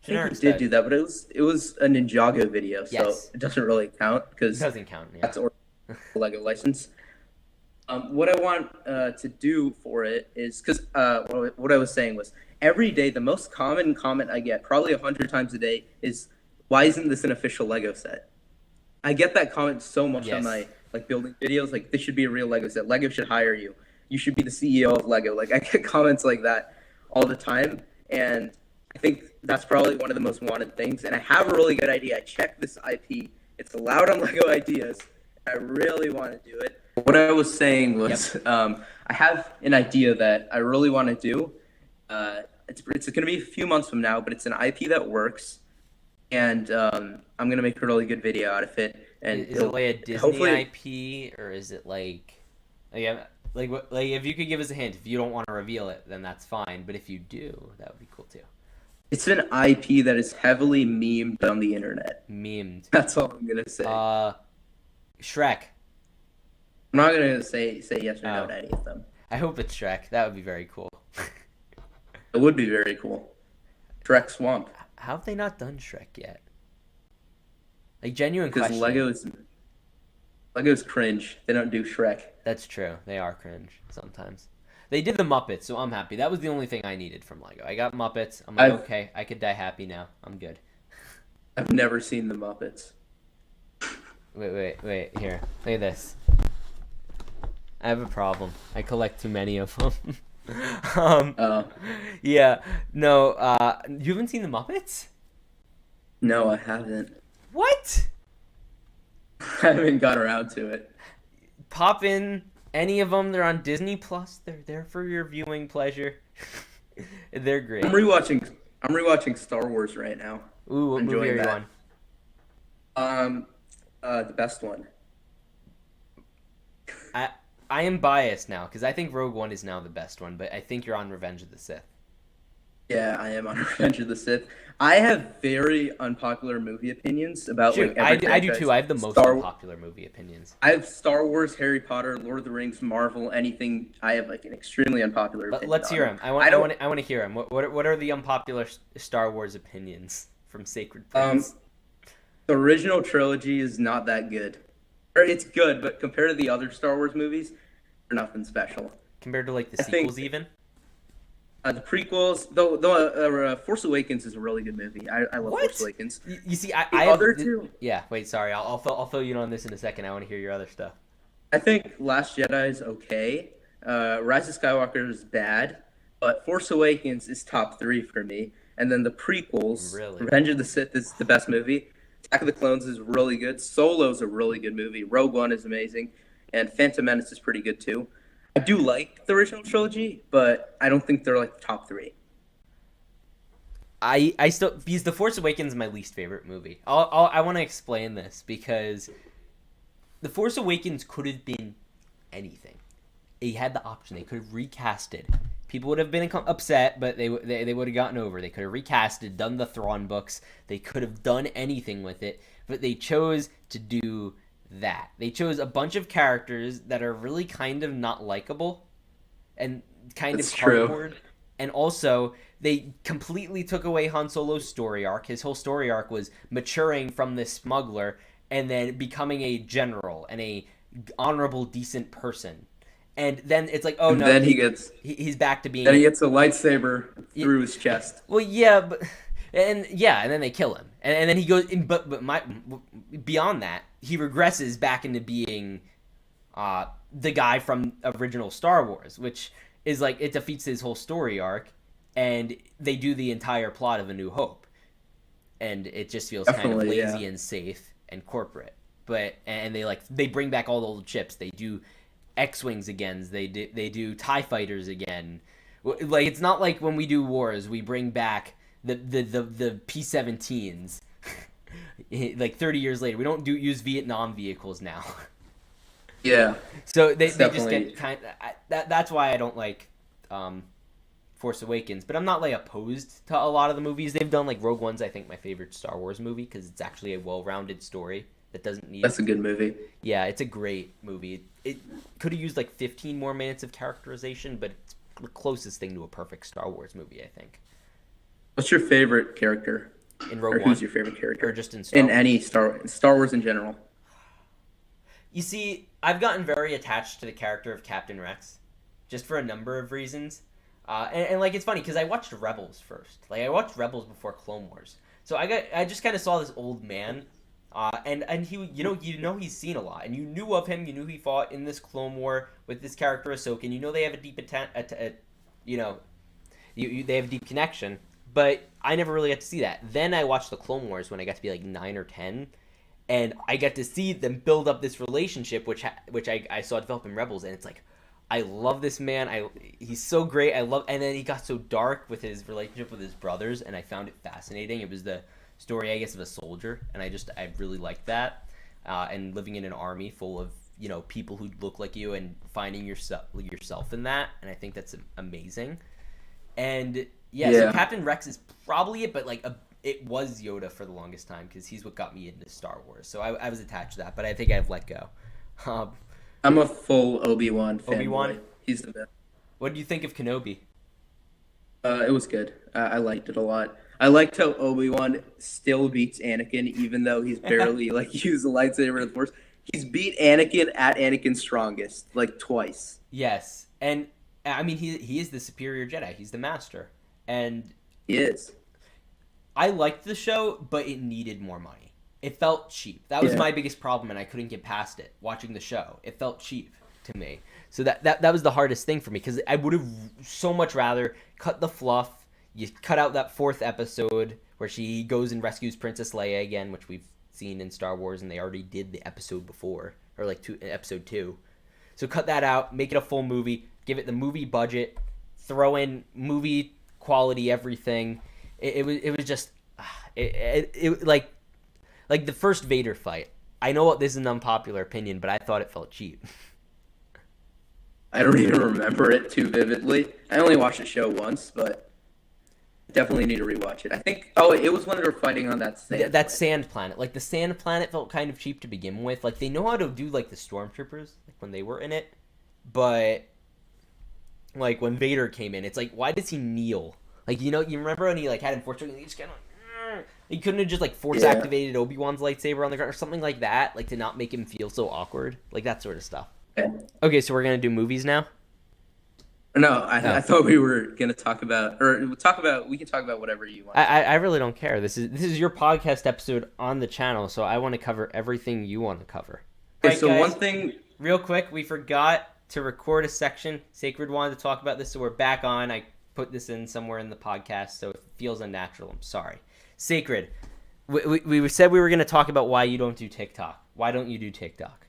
Generic he did said. do that, but it was a Ninjago video, so Yes. it doesn't really count It because doesn't count. Yeah. that's a Lego license. What I want to do for it is because what I was saying was every day the most common comment I get, probably 100 times a day, is why isn't this an official Lego set? I get that comment so much on Yes. my like building videos, like this should be a real Lego set. Lego should hire you. You should be the CEO of Lego. Like I get comments like that all the time, and I think that's probably one of the most wanted things. And I have a really good idea. I checked this IP. It's allowed on Lego Ideas. I really want to do it. What I was saying was, I have an idea that I really want to do. It's going to be a few months from now, but it's an IP that works, and I'm going to make a really good video out of it. And Is it like a Disney hopefully, IP, or is it like if you could give us a hint, if you don't want to reveal it, then that's fine. But if you do, that would be cool too. it's an IP that is heavily memed on the internet. Memed. That's all I'm going to say. Shrek. I'm not going to say yes or no Oh. to any of them. I hope it's Shrek. That would be very cool. It would be very cool. Shrek Swamp. How have they not done Shrek yet? Like genuine Because question. Lego's cringe. They don't do Shrek. That's true. They are cringe sometimes. They did the Muppets, so I'm happy. That was the only thing I needed from Lego. I got Muppets. I'm like, okay, I could die happy now. I'm good. I've never seen the Muppets. Wait. Here. Look at this. I have a problem. I collect too many of them. Yeah, no, you haven't seen the Muppets? No, I haven't. What? I haven't got around to it. Pop in any of them. They're on Disney Plus. They're there for your viewing pleasure. They're I'm great. rewatching. I'm rewatching Star Wars right now. Ooh, what movie are Enjoying you that. on? Um, the best one. I I am biased now because I think Rogue One is now the best one, but I think you're on Revenge of the Sith. Yeah, I am on Revenge of the Sith. I have very unpopular movie opinions about like Shoot, every I do too. franchise. I have the most Star unpopular movie opinions. I have Star Wars, Harry Potter, Lord of the Rings, Marvel, anything. I have like an extremely unpopular opinion Let's on hear them. them. I want I I don't. want I want to hear them. What are the unpopular Star Wars opinions from Sacred Um, Bricks? the original trilogy is not that good. Or it's good, but compared to the other Star Wars movies, they're nothing special. Compared to like the I sequels, think even. the prequels, though, Force Awakens is a really good movie. I love Force What? Awakens. You see, The I other have. two, Yeah, wait, sorry. I'll fill you in on this in a second. I want to hear your other stuff. I think Last Jedi is okay. Rise of Skywalker is bad, but Force Awakens is top three for me. And then the prequels, Really? Revenge of the Sith is the best movie. Attack of the Clones is really good. Solo's a really good movie. Rogue One is amazing, and Phantom Menace is pretty good too. I do like the original trilogy, but I don't think they're like the top three. I still because The Force Awakens is my least favorite movie. I want to explain this because The Force Awakens could have been anything. They had the option. They could have recasted. People would have been upset, but they would have gotten over. They could have recasted, done the Thrawn books. They could have done anything with it, but they chose to do that. They chose a bunch of characters that are really kind of not likable and kind of That's true. cardboard. And also, they completely took away Han Solo's story arc. His whole story arc was maturing from this smuggler and then becoming a general and a honorable, decent person. And then it's like, oh And no, then he's back to being then he gets a lightsaber through his chest. well, yeah, but and then they kill him, and then he goes. Beyond that, he regresses back into being the guy from original Star Wars, which is like it defeats his whole story arc, and they do the entire plot of A New Hope, and it just feels kind of Definitely, lazy yeah. and safe and corporate. But and they bring back all the old ships. They do X-wings again. They do TIE fighters again. Like it's not like when we do wars, we bring back the P-17s. Like 30 years later, we don't use Vietnam vehicles now. Yeah, So it's they just definitely get kind of, that's why I don't like Force Awakens, but I'm not like opposed to a lot of the movies they've done. Like Rogue One's I think my favorite Star Wars movie because it's actually a well-rounded story that doesn't need. that's a good movie. Yeah, it's a great movie. It could have used like 15 more minutes of characterization, but it's the closest thing to a perfect Star Wars movie, I think. What's your favorite character, In or Rogue who's One, your favorite or character just in Star in Wars. any Star Wars in general? You see, I've gotten very attached to the character of Captain Rex, just for a number of reasons. And like it's funny because I watched Rebels first. Like I watched Rebels before Clone Wars, so I just kind of saw this old man, and he he's seen a lot, and you knew of him. You knew he fought in this Clone War with this character Ahsoka, and you know they have a deep you know, they have a deep connection. But I never really got to see that. Then I watched the Clone Wars when I got to be like 9 or 10, and I got to see them build up this relationship, which I saw develop in Rebels, and it's like, I love this man. He's so great. And then he got so dark with his relationship with his brothers, and I found it fascinating. It was the story, I guess, of a soldier, and I really liked that. And living in an army full of people who look like you and finding yourself in that, and I think that's amazing. And yeah, so Yeah, Captain Rex is probably it, but like it was Yoda for the longest time because he's what got me into Star Wars. So I was attached to that, but I think I've let go. Um, I'm a full Obi-Wan Obi-Wan, fanboy. He's the best. what do you think of Kenobi? It was good. I liked it a lot. I liked how Obi-Wan still beats Anakin, even though he's barely like used the lightsaber in the Force. He's beat Anakin at Anakin's strongest, like twice. Yes, and I mean he is the superior Jedi. He's the master, and He is. I liked the show, but it needed more money. It felt cheap. That was Yeah. my biggest problem, and I couldn't get past it. Watching the show, it felt cheap to me. So that was the hardest thing for me, because I would have so much rather cut the fluff. You cut out that 4th episode where she goes and rescues Princess Leia again, which we've seen in Star Wars, and they already did the episode before, or like episode 2. So cut that out, make it a full movie, give it the movie budget, throw in movie quality everything. It was just like the first Vader fight. I know this is an unpopular opinion, but I thought it felt cheap. I don't even remember it too vividly. I only watched the show once, but definitely need to rewatch it. I think. Oh, it was when they were fighting on that sand. That sand planet. Like the sand planet felt kind of cheap to begin with. Like they know how to do like the stormtroopers, like when they were in it, but like when Vader came in, it's like, why does he kneel? Like, you remember when he like had him force choking, he just kind of he couldn't have just like force activated Obi-Wan's lightsaber on the ground or something like that, like to not make him feel so awkward, like that sort of stuff. Okay, so we're gonna do movies now. No, I thought we were gonna talk about, we can talk about whatever you want. I really don't care. This is your podcast episode on the channel, so I want to cover everything you want to cover. Okay, right, so guys, one thing, real quick, we forgot to record a section. Sacred wanted to talk about this, so we're back on. I put this in somewhere in the podcast, so it feels unnatural. I'm sorry. Sacred, we said we were going to talk about why you don't do TikTok. Why don't you do TikTok?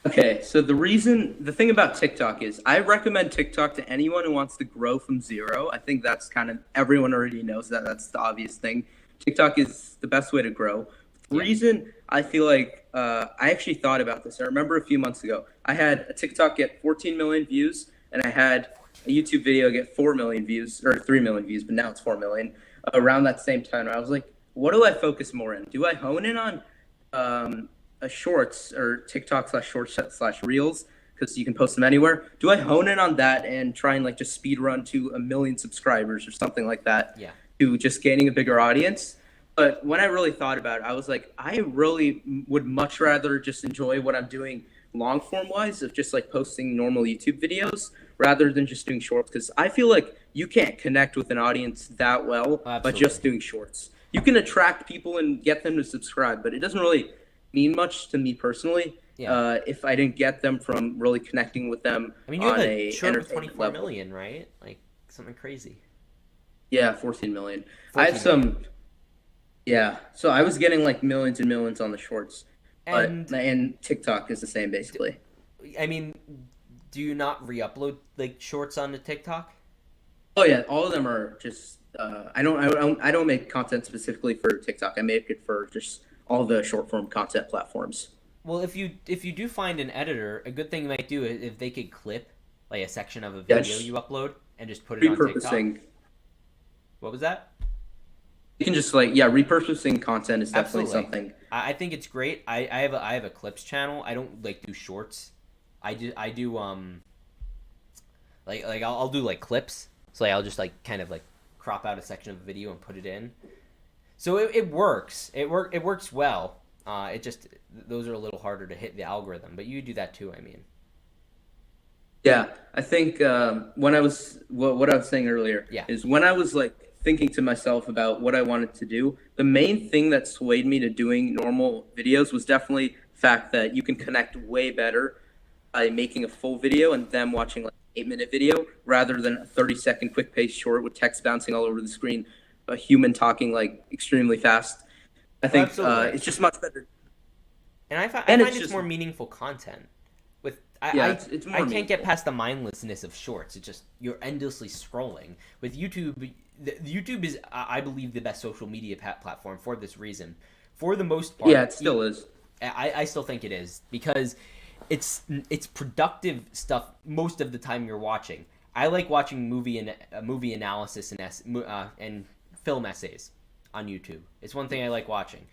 Okay, so the thing about TikTok is I recommend TikTok to anyone who wants to grow from zero. I think that's kind of, everyone already knows that. That's the obvious thing. TikTok is the best way to grow. The reason I feel like, I actually thought about this. I remember a few months ago, I had a TikTok get 14 million views, and I had a YouTube video get 4 million views, or 3 million views, but now it's 4 million. Around that same time, I was like, what do I focus more in? Do I hone in on a shorts or TikTok /shorts /reels, because you can post them anywhere? Do I hone in on that and try and like just speed run to 1 million subscribers or something like that? Yeah. To just gaining a bigger audience? But when I really thought about it, I was like, I really would much rather just enjoy what I'm doing long form wise of just like posting normal YouTube videos rather than just doing shorts, because I feel like you can't connect with an audience that well by just doing shorts. You can attract people and get them to subscribe, but it doesn't really mean much to me personally if I didn't get them from really connecting with them. I mean, you on have a short with 24 level. million, right? Like something crazy. Yeah, 14 million. 14 I have some. Yeah, so I was getting like millions and millions on the shorts, and TikTok is the same basically. I mean, do you not re-upload like shorts onto TikTok? Oh yeah, all of them are just. I don't make content specifically for TikTok. I make it for just all the short form content platforms. Well, if you do find an editor, a good thing you might do is if they could clip like a section of a video you upload and just put it on TikTok. What was that? You can just repurposing content is definitely something. I think it's great. I have a clips channel. I don't like do shorts. I do I'll do like clips. So I'll just like kind of like crop out a section of a video and put it in. So it works. It works well. It just, those are a little harder to hit the algorithm, but you do that too. I mean. Yeah, I think when I was what I was saying earlier is when I was like thinking to myself about what I wanted to do, the main thing that swayed me to doing normal videos was definitely the fact that you can connect way better by making a full video and them watching like an 8-minute video rather than a 30-second quick pace short with text bouncing all over the screen, a human talking like extremely fast. I think it's just much better. And I find it's more meaningful content. It's more I can't get past the mindlessness of shorts. It's just you're endlessly scrolling. With YouTube, YouTube is, I believe, the best social media platform for this reason. For the most part, it still is. I still think it is because it's productive stuff most of the time you're watching. I like watching movie analysis and film essays on YouTube. It's one thing I like watching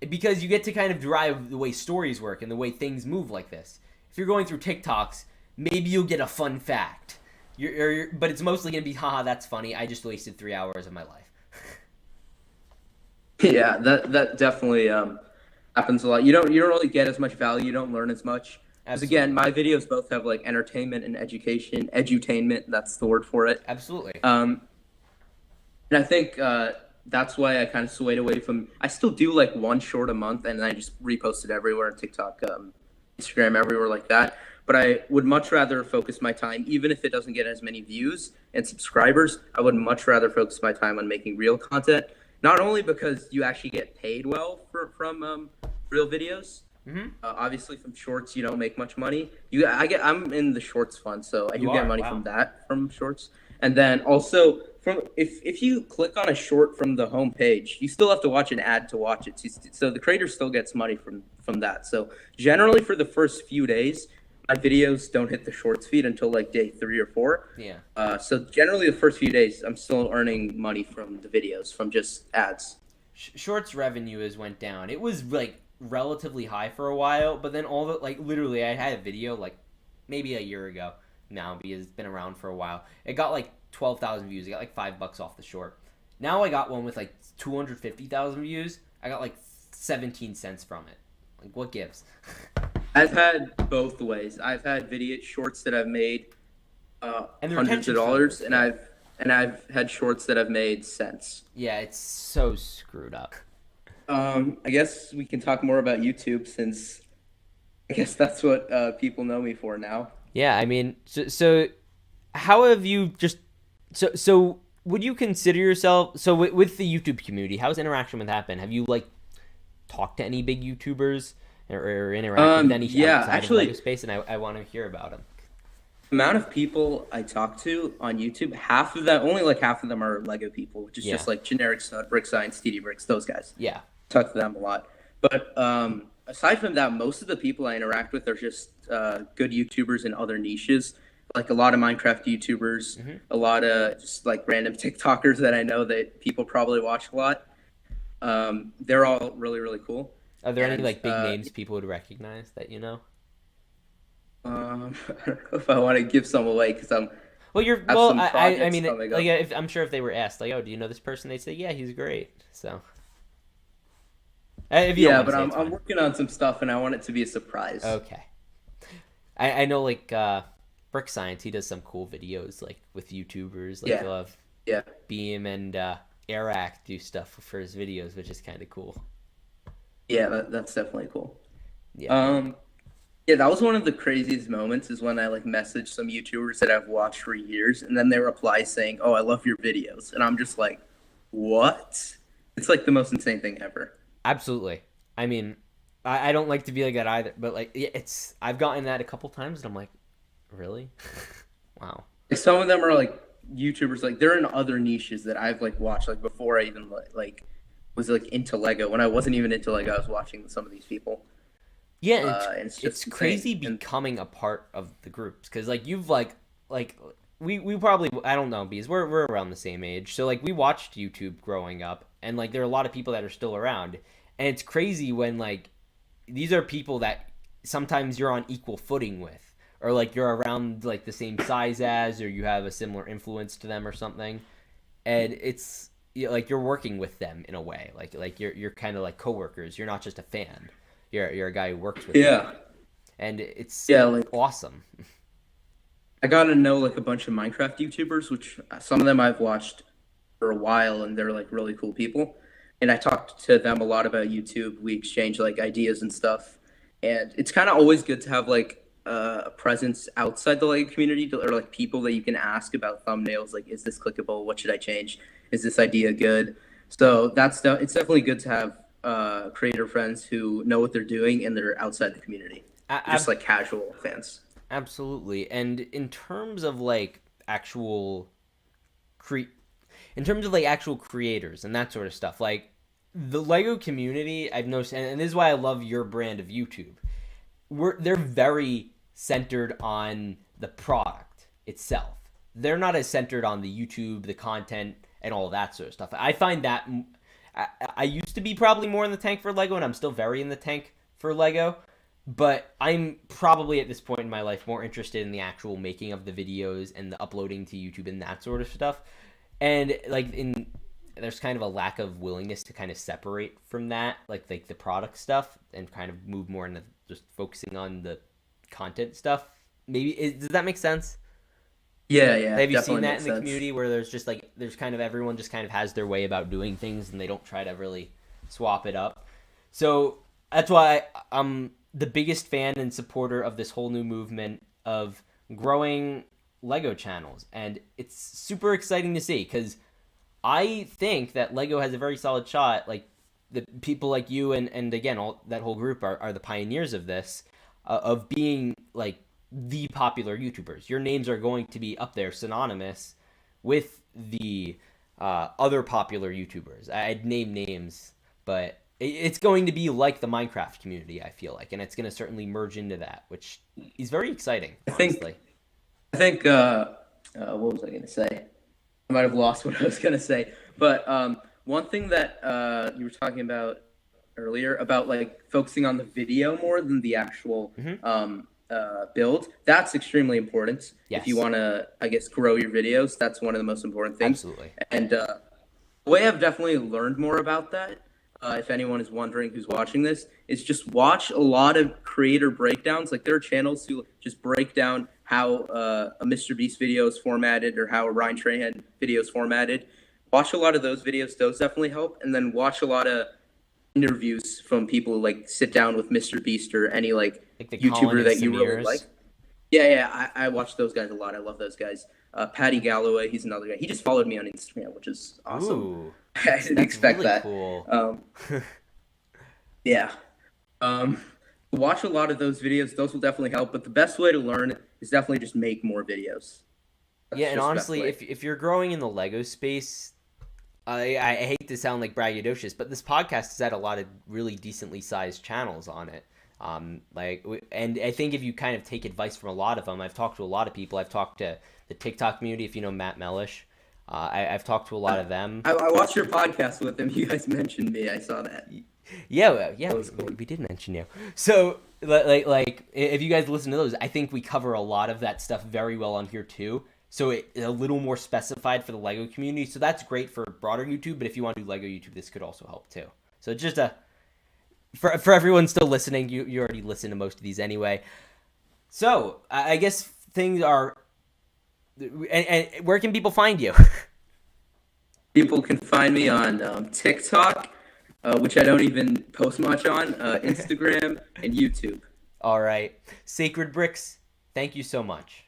because you get to kind of derive the way stories work and the way things move like this. If you're going through TikToks, maybe you'll get a fun fact. But it's mostly going to be, haha, that's funny. I just wasted 3 hours of my life. Yeah, that definitely happens a lot. You don't really get as much value. You don't learn as much. Because again, my videos both have like entertainment and education. Edutainment, that's the word for it. Absolutely. And I think that's why I kind of swayed away from. I still do like one short a month, and then I just repost it everywhere on TikTok, Instagram, everywhere like that. but I would much rather focus my time, even if it doesn't get as many views and subscribers. I would much rather focus my time on making real content, not only because you actually get paid well from real videos. Obviously, from shorts, you don't make much money. I'm in the shorts fund, so I You do get are? money Wow. from that from shorts. And then also from if you click on a short from the home page, you still have to watch an ad to watch it. So the creator still gets money from that. So generally, for the first few days, my videos don't hit the shorts feed until like day 3 or 4. Yeah. So generally, the first few days, I'm still earning money from the videos from just ads. Shorts revenue has went down. It was like relatively high for a while, but then all the like literally I had a video like maybe a year ago now because it's been around for a while. It got like 12,000 views. I got like $5 off the short. Now I got one with like 250,000 views. I got like 17 cents from it. Like what gives? I've had both ways. I've had video shorts that I've made And the hundreds of retention's dollars, fine. and I've had shorts that I've made cents. Yeah, it's so screwed up. I guess we can talk more about YouTube since I guess that's what people know me for now. Yeah, I mean, so how have you just so would you consider yourself so with the YouTube community? How's interaction with that been? Have you like talked to any big YouTubers or interact with any Yeah, outside of the Lego actually, space? And I want to hear about them. the amount of people I talk to on YouTube, half of them, only like half of them are Lego people, which is Yeah, just like generic stud, brick science, TD bricks, those guys. yeah, Talk to them a lot. But aside from that, most of the people I interact with are just good YouTubers in other niches. Like a lot of Minecraft YouTubers, a lot of just like random TikTokers that I know that people probably watch a lot. They're all really, really cool. Are there any And like big names people would recognize that you know? I don't know if I want to give some away because Well, you're have well. some I projects mean, coming like up. if, I'm sure if they were asked, like, oh, do you know this person? They'd say, yeah, he's great. So if you don't Yeah, want to but say, I'm it's I'm fine. working on some stuff and I want it to be a surprise. Okay. I know like Brick Science, he does some cool videos like with YouTubers. Like Yeah, he'll have yeah, Beam and Airac do stuff for his videos, which is kind of cool. yeah. That's definitely cool. Yeah. Um, Yeah, that was one of the craziest moments is when I like messaged some YouTubers that I've watched for years and then they reply saying, "Oh, I love your videos." And I'm just like, "What?" It's like the most insane thing ever. Absolutely. I mean, I don't like to be like that either, but like yeah, it's I've gotten that a couple times and I'm like, really? Wow. Like some of them are like YouTubers like they're in other niches that I've like watched like before I even like was like into Lego. When I wasn't even into Lego, I was watching some of these people. Yeah, and it's And it's it's just crazy insane. And becoming a part of the groups because like you've like we probably I don't know because we're around the same age so like we watched YouTube growing up and like there are a lot of people that are still around and it's crazy when like these are people that sometimes you're on equal footing with or like you're around like the same size as or you have a similar influence to them or something and it's like you're working with them in a way like you're kind of like coworkers you're not just a fan you're a guy who works with them yeah, and it's yeah, like awesome. I got to know like a bunch of Minecraft YouTubers, which some of them I've watched for a while, and they're like really cool people. And I talked to them a lot about YouTube. We exchange like ideas and stuff, and it's kind of always good to have like a presence outside the Lego community or like people that you can ask about thumbnails. Like, is this clickable? What should I change? Is this idea good? So it's definitely good to have creator friends who know what they're doing and they're outside the community, just like casual fans. Absolutely. And in terms of like actual cre in terms of like actual creators and that sort of stuff, like the Lego community, I've noticed, and this is why I love your brand of YouTube. They're very centered on the product itself. They're not as centered on the YouTube, the content, and all that sort of stuff. I find that I used to be probably more in the tank for Lego, and I'm still very in the tank for Lego. But I'm probably at this point in my life more interested in the actual making of the videos and the uploading to YouTube and that sort of stuff. And like there's kind of a lack of willingness to kind of separate from that, like the product stuff, and kind of move more into just focusing on the content stuff. Does that make sense? Yeah, yeah, Have you seen definitely that in makes the sense. community where there's just like there's kind of everyone just kind of has their way about doing things and they don't try to really swap it up. So that's why the biggest fan and supporter of this whole new movement of growing Lego channels, and it's super exciting to see because I think that Lego has a very solid shot. Like the people like you and again all that whole group are the pioneers of this, of being like the popular YouTubers. Your names are going to be up there synonymous with the other popular YouTubers. I'd name names, but it's going to be like the Minecraft community, I feel like, and it's going to certainly merge into that, which is very exciting, I honestly. think I think what was I gonna say? I might have lost what I was gonna say. But one thing that you were talking about earlier about like focusing on the video more than the actual build, that's extremely important. If you Yes, want to, I guess, grow your videos, that's one of the most important things. absolutely. And the way I've definitely learned more about that, if anyone is wondering who's watching this, is just watch a lot of creator breakdowns. Like there are channels who just break down how a Mr. Beast video is formatted or how a Ryan Trahan video is formatted. Watch a lot of those videos; those definitely help. And then watch a lot of interviews from people who, like sit down with Mr. Beast or any like Like the Colin YouTuber and that you really like. Samirs. Yeah, I watch those guys a lot. I love those guys. Patty Galloway, he's another guy. He just followed me on Instagram, which is awesome. Ooh, I didn't that's expect really that. cool. Yeah. Um, watch a lot of those videos. Those will definitely help. But the best way to learn is definitely just make more videos. That's Yeah, and just the best honestly, way. if you're growing in the Lego space, I hate to sound like braggadocious, but this podcast has had a lot of really decently sized channels on it. And I think if you kind of take advice from a lot of them, I've talked to a lot of people. I've talked to the TikTok community, if you know Matt Mellish. I've talked to a lot of them. I watched your podcast with them. You guys mentioned me. I saw that. Yeah, That was cool. we did mention you. So, if you guys listen to those, I think we cover a lot of that stuff very well on here too. So it's a little more specified for the Lego community. So that's great for broader YouTube. But if you want to do Lego YouTube, this could also help too. So just for everyone still listening, you already listen to most of these anyway. So I guess things are. And where can people find you? People can find me on TikTok, which I don't even post much on, Instagram, and YouTube. All right, SacredBricks. Thank you so much.